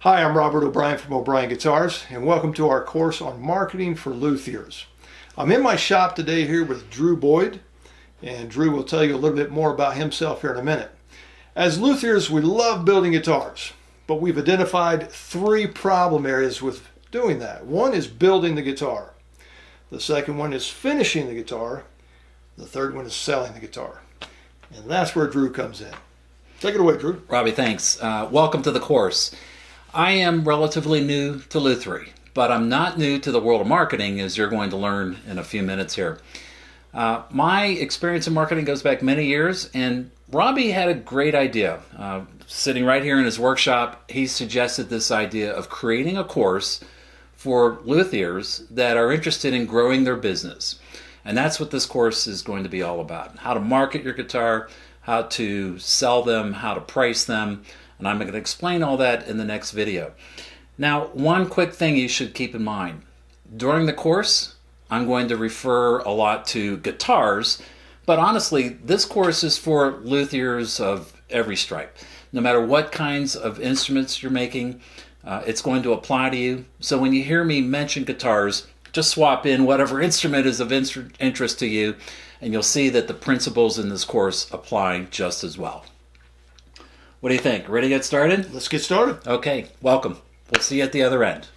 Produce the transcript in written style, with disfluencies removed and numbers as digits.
Hi, I'm Robert O'Brien from O'Brien Guitars, and welcome to our course on marketing for luthiers. I'm in my shop today here with Drew Boyd, and Drew will tell you a little bit more about himself here in a minute. As luthiers, we love building guitars, but we've identified three problem areas with doing that. One is building the guitar. The second one is finishing the guitar. The third one is selling the guitar. And that's where Drew comes in. Take it away, Drew. Robbie, thanks. Welcome to the course. I am relatively new to luthiery, but I'm not new to the world of marketing, as you're going to learn in a few minutes here. My experience in marketing goes back many years, and Robbie had a great idea. Sitting right here in his workshop, he suggested this idea of creating a course for luthiers that are interested in growing their business. And that's what this course is going to be all about. How to market your guitar, how to sell them, how to price them, and I'm going to explain all that in the next video. Now, one quick thing you should keep in mind. During the course, I'm going to refer a lot to guitars, but honestly, this course is for luthiers of every stripe. No matter what kinds of instruments you're making, it's going to apply to you. So when you hear me mention guitars, just swap in whatever instrument is of interest to you, and you'll see that the principles in this course apply just as well. What do you think? Ready to get started? Let's get started. Okay, welcome. We'll see you at the other end.